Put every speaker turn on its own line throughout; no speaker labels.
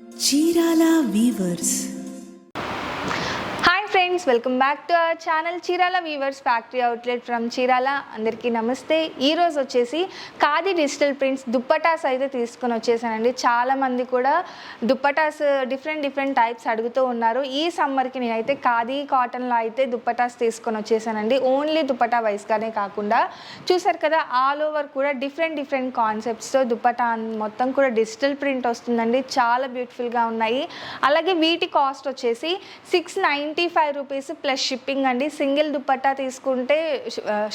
Chirala weavers.
Hi friends, welcome back to our channel Chirala weavers factory outlet from Chirala. అందరికీ నమస్తే. ఈరోజు వచ్చేసి ఖాదీ డిజిటల్ ప్రింట్స్ దుప్పటాస్ అయితే తీసుకొని వచ్చేసానండి. చాలామంది కూడా దుప్పటాస్ డిఫరెంట్ టైప్స్ అడుగుతూ ఉన్నారు. ఈ సమ్మర్కి నేనైతే ఖాదీ కాటన్లో అయితే దుప్పటాస్ తీసుకొని వచ్చేసానండి. ఓన్లీ దుప్పటా వైస్గానే కాకుండా చూసారు కదా, ఆల్ ఓవర్ కూడా డిఫరెంట్ కాన్సెప్ట్స్తో దుప్పటా మొత్తం కూడా డిజిటల్ ప్రింట్ వస్తుందండి. చాలా బ్యూటిఫుల్గా ఉన్నాయి. అలాగే వీటి కాస్ట్ వచ్చేసి 695 రూపీస్ ప్లస్ షిప్పింగ్ అండి. సింగిల్ దుప్పట్టా తీసుకుంటే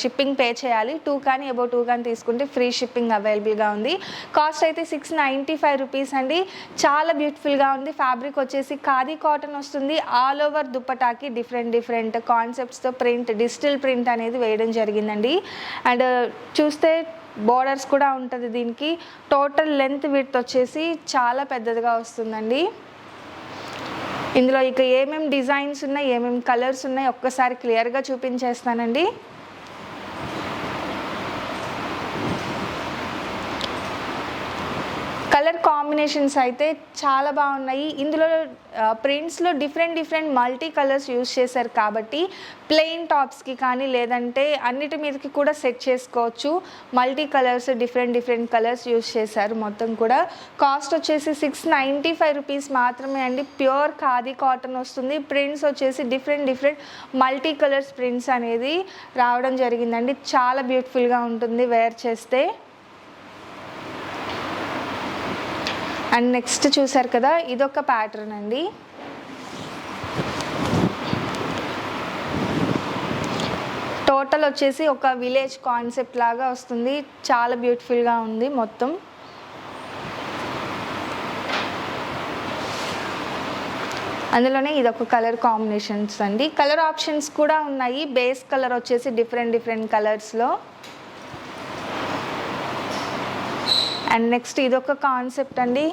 షిప్పింగ్ పే చేయాలి. 2 కానీ అబౌవ్ 2 కానీ తీసుకుంటే ఫ్రీ షిప్పింగ్ అవైలబుల్గా ఉంది. కాస్ట్ అయితే 695 రూపీస్ అండి. చాలా బ్యూటిఫుల్గా ఉంది. ఫ్యాబ్రిక్ వచ్చేసి ఖాదీ కాటన్ వస్తుంది. ఆల్ ఓవర్ దుప్పటాకి డిఫరెంట్ కాన్సెప్ట్స్తో ప్రింట్, డిజిటల్ ప్రింట్ అనేది వేయడం జరిగిందండి. అండ్ చూస్తే బోర్డర్స్ కూడా ఉంటుంది దీనికి. టోటల్ లెంత్ విడ్త్ వచ్చేసి చాలా పెద్దదిగా వస్తుందండి. ఇందులో ఇక ఏమేమి డిజైన్స్ ఉన్నాయి, ఏమేమి కలర్స్ ఉన్నాయి ఒక్కసారి క్లియర్గా చూపించేస్తానండి. కలర్ కాంబినేషన్స్ అయితే చాలా బాగున్నాయి. ఇందులో ప్రింట్స్లో డిఫరెంట్ మల్టీ కలర్స్ యూజ్ చేశారు కాబట్టి ప్లెయిన్ టాప్స్కి కానీ లేదంటే అన్నిటి మీదకి కూడా సెట్ చేసుకోవచ్చు. Multi colours different colours use చేశారు మొత్తం కూడా. కాస్ట్ వచ్చేసి 695 రూపీస్ మాత్రమే అండి. ప్యూర్ ఖాదీ కాటన్ వస్తుంది. ప్రింట్స్ వచ్చేసి డిఫరెంట్ మల్టీ కలర్స్ ప్రింట్స్ అనేది రావడం జరిగిందండి. చాలా బ్యూటిఫుల్గా ఉంటుంది వేర్ చేస్తే. అండ్ నెక్స్ట్ చూసారు కదా, ఇదొక ప్యాటర్న్ అండి. టోటల్ వచ్చేసి ఒక విలేజ్ కాన్సెప్ట్ లాగా వస్తుంది. చాలా బ్యూటిఫుల్గా ఉంది మొత్తం. అందులోనే ఇదొక కలర్ కాంబినేషన్స్ అండి. కలర్ ఆప్షన్స్ కూడా ఉన్నాయి. బేస్ కలర్ వచ్చేసి డిఫరెంట్ కలర్స్లో. అండ్ నెక్స్ట్ ఇదొక కాన్సెప్ట్ అండి.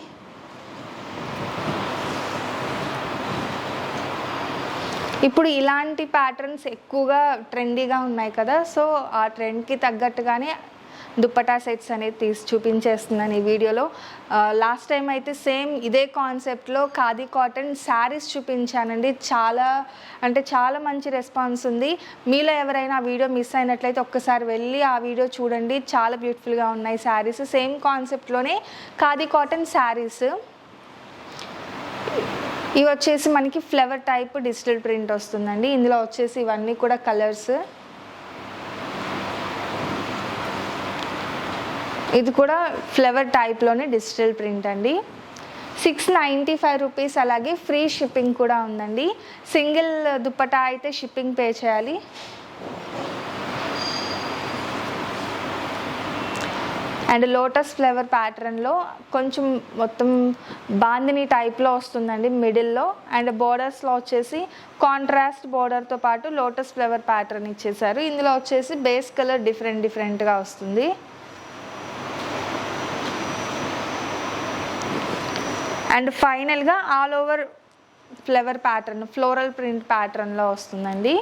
ఇప్పుడు ఇలాంటి ప్యాటర్న్స్ ఎక్కువగా ట్రెండీగా ఉన్నాయి కదా, సో ఆ ట్రెండ్కి తగ్గట్టుగానే దుప్పటా సెట్స్ అనేది తీసి చూపించేస్తున్నాను ఈ వీడియోలో. లాస్ట్ టైం అయితే సేమ్ ఇదే కాన్సెప్ట్లో ఖాదీ కాటన్ శారీస్ చూపించానండి. చాలా మంచి రెస్పాన్స్ ఉంది. మీలో ఎవరైనా ఆ వీడియో మిస్ అయినట్లయితే ఒక్కసారి వెళ్ళి ఆ వీడియో చూడండి. చాలా బ్యూటిఫుల్గా ఉన్నాయి శారీస్. సేమ్ కాన్సెప్ట్లోనే ఖాదీ కాటన్ శారీస్. ఇవి వచ్చేసి మనకి ఫ్లవర్ టైప్ డిజిటల్ ప్రింట్ వస్తుందండి. ఇందులో వచ్చేసి ఇవన్నీ కూడా కలర్స్. ఇది కూడా ఫ్లవర్ టైప్లోనే డిజిటల్ ప్రింట్ అండి. 695 రూపీస్. అలాగే ఫ్రీ షిప్పింగ్ కూడా ఉందండి. సింగిల్ దుప్పటా అయితే షిప్పింగ్ పే చేయాలి. అండ్ లోటస్ ఫ్లవర్ ప్యాటర్న్లో కొంచెం మొత్తం బాందిని టైప్లో వస్తుందండి మిడిల్లో. అండ్ బోర్డర్స్లో వచ్చేసి కాంట్రాస్ట్ బోర్డర్తో పాటు లోటస్ ఫ్లవర్ ప్యాటర్న్ ఇచ్చేసారు. ఇందులో వచ్చేసి బేస్ కలర్ డిఫరెంట్గా వస్తుంది. అండ్ ఫైనల్గా all over flower pattern, floral print ప్యాటర్న్లో వస్తుందండి.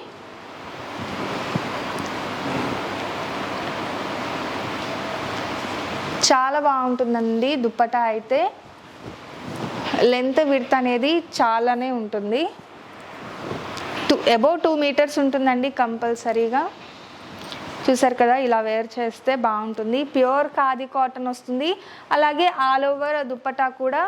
చాలా బాగుంటుందండి దుప్పటా అయితే. లెంత్ విడ్త్ అనేది చాలానే ఉంటుంది. అబౌవ్ 2 మీటర్స్ ఉంటుందండి కంపల్సరీగా. చూసారు కదా, ఇలా వేర్ చేస్తే బాగుంటుంది. ప్యూర్ ఖాదీ కాటన్ వస్తుంది. అలాగే ఆల్ ఓవర్ దుప్పటా కూడా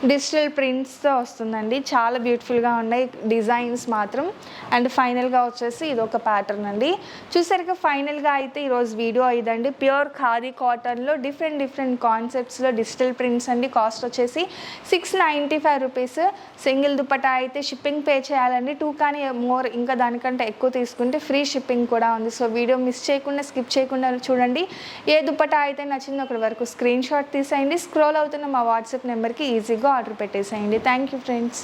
డిజిటల్ ప్రింట్స్తో వస్తుందండి. చాలా బ్యూటిఫుల్గా ఉన్నాయి డిజైన్స్ మాత్రం. అండ్ ఫైనల్గా వచ్చేసి ఇదొక ప్యాటర్న్ అండి. చూసారుగా, ఫైనల్గా అయితే ఈరోజు వీడియో ఇదండి. ప్యూర్ ఖాదీ కాటన్లో డిఫరెంట్ కాన్సెప్ట్స్లో డిజిటల్ ప్రింట్స్ అండి. కాస్ట్ వచ్చేసి 695 రూపీస్. సింగిల్ దుప్పటా అయితే షిప్పింగ్ పే చేయాలండి. 2 కానీ మోర్ ఇంకా దానికంటే ఎక్కువ తీసుకుంటే ఫ్రీ షిప్పింగ్ కూడా ఉంది. సో వీడియో మిస్ చేయకుండా, స్కిప్ చేయకుండా చూడండి. ఏ దుప్పటా అయితే నచ్చిందో అక్కడి వరకు స్క్రీన్ షాట్ తీసేయండి. స్క్రోల్ అవుతున్న మా వాట్సాప్ నెంబర్కి ఈజీగా ఆర్డర్ పెట్టేసేయండి. Thank you friends.